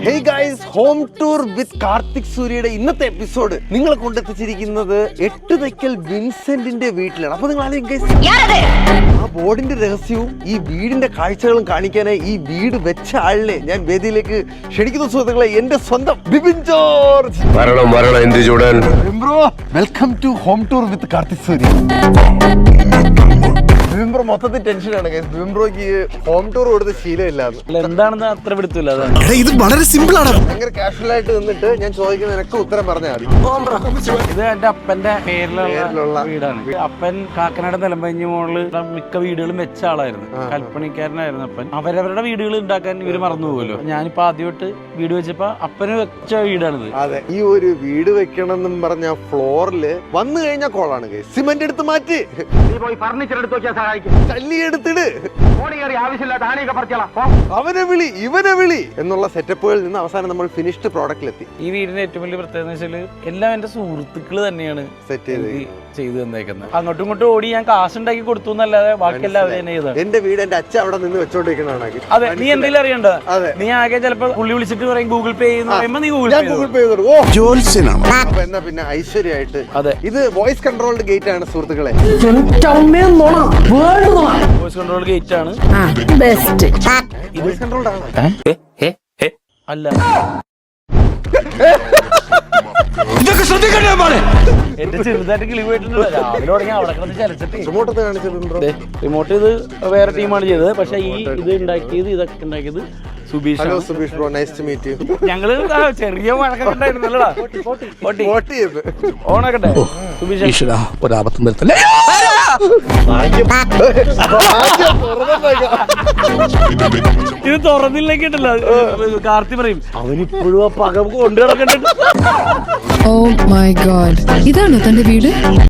Hey guys, home tour with Karthik സൂര്യയുടെ ഇന്നത്തെ episode നിങ്ങളെ കൊണ്ടെത്തിച്ചിരിക്കുന്നത് എട്ടുതയ്ക്കൽ വിൻസെന്റിന്റെ വീട്ടിലാണ്. അപ്പൊ നിങ്ങൾ ആ ബോർഡിന്റെ രഹസ്യവും ഈ വീടിന്റെ കാഴ്ചകളും കാണിക്കാനായി ഈ വീട് വെച്ച ആളിനെ ഞാൻ വേദിയിലേക്ക് ക്ഷണിക്കുന്ന സുഹൃത്തുക്കളെ, എന്റെ സ്വന്തം Bibin George. Welcome to home tour with Karthik Surya. Bimbro മൊത്തത്തിൽ ടെൻഷനാണ്. ബിംബ്രോക്ക് ഹോം ടൂർ കൊടുത്ത ശീലമില്ലാന്ന് എന്താണെന്ന് അത്ര പിടുത്തില്ല. ഇത് വളരെ സിമ്പിൾ ആണ്. ഭയങ്കര കാഷ്വൽ ആയിട്ട് നിന്നിട്ട് ഞാൻ ചോദിക്കുന്ന നിനക്ക് ഉത്തരം പറഞ്ഞാൽ മതി. ഇത് എന്റെ അപ്പന്റെ പേരിലുള്ള വീടാണ്. അപ്പൻ കാക്കനാട് നിലമ്പഞ്ഞി മോളില് മിക്ക വീടുകളും വെച്ച ആളായിരുന്നു, കൽപ്പണിക്കാരനായിരുന്നു അപ്പൻ. അവരവരുടെ വീടുകൾ ഉണ്ടാക്കാൻ ഇവര് മറന്നുപോകുമല്ലോ. ഞാനിപ്പോ ആദ്യമായിട്ട് വീട് വെച്ചപ്പോ അപ്പന് വെച്ച വീടാണിത്. അതെ, ഈ ഒരു വീട് വെക്കണം എന്നും പറഞ്ഞ ഫ്ലോറില് വന്നു കഴിഞ്ഞാൽ കോളാണ്. സിമന്റ് എടുത്ത് മാറ്റി, ഫർണിച്ചർ എടുത്ത് വെക്കാൻ സഹായിക്കും. ചല്ലി എടുത്തിട്, ആവശ്യമില്ലാത്ത ആനയൊക്കെ പറിച്ചോളാം. അവനെ വിളി ഇവനെ വിളി എന്നുള്ള സെറ്റപ്പുകളിൽ നിന്ന് അവസാനം നമ്മൾ ഫിനിഷ്ഡ് പ്രോഡക്റ്റിലെത്തി. ഈ വീടിന്റെ ഏറ്റവും വലിയ പ്രത്യേകത എന്ന് വെച്ചാല് എല്ലാം എന്റെ സുഹൃത്തുക്കള് തന്നെയാണ് സെറ്റ് ചെയ്തു തന്നേക്കുന്നത്. അങ്ങോട്ടും ഇങ്ങോട്ടും ഓടി ഞാൻ കാശുണ്ടാക്കി കൊടുത്തു എന്നല്ലാതെ ബാക്കി എല്ലാവരും തന്നെ ചെയ്തത്. എന്റെ വീട് എന്റെ അച്ഛൻ അവിടെ നിന്ന് വെച്ചോണ്ടിരിക്കണതാണ്. അതെ, നീ എന്തെങ്കിലും അറിയണ്ടോ? നീ ആകെ ചിലപ്പോ പുള്ളി വിളിച്ചിട്ട് പറയും ഗൂഗിൾ പേ ചെയ്യുന്ന പറയുമ്പോ നീ ഗൂഗിൾ പേ ചെയ്തു. ഓ ജോത്സ്യനാണ്. അപ്പൊ എന്നാ പിന്നെ ഐശ്വര്യമായിട്ട്. അതെ, ഇത് വോയിസ് കൺട്രോൾഡ് ഗേറ്റ് ആണ് സുഹൃത്തുക്കളെ. വോയിസ് കൺട്രോൾ ഗേറ്റ് ആണ്. വോയിസ് കൺട്രോൾഡ് ആണ്. അല്ല, ഇതൊക്കെ ശ്രദ്ധിക്കണ്ടേ മോനെ? എന്റെ ചെറുതായിട്ട് കിളി പോയിട്ടുണ്ട്. രാവിലെ തുടങ്ങി അവിടെ കിടന്ന് ചലച്ചിട്ട് റിമോട്ട് കാണിച്ചത് റിമോട്ട് ഇത് വേറെ ടീമാണ് ചെയ്തത്. പക്ഷെ ഈ ഇത് ഉണ്ടാക്കിയത് ഇതൊക്കെ ഉണ്ടാക്കിയത് Subeesh. Hello Subeesh bro, nice to meet you. ഞങ്ങള് ചെറിയ വഴക്കൊക്കെ ഉണ്ടായിരുന്നല്ലടാ. ഓണാക്കട്ടെ സുബീഷ്. ഈശ്വരാ, ഒരാപത്തും വരുത്തല്ലേ. ഇത് തുറന്നില്ലെങ്കിൽ ഉണ്ടല്ലോ, കാർത്തി പറയും അവനിപ്പോഴും ആ പക കൊണ്ടു കിടക്കണ്ട. ഓ മൈ ഗോഡ്, ഇതാണോ തന്റെ വീട്?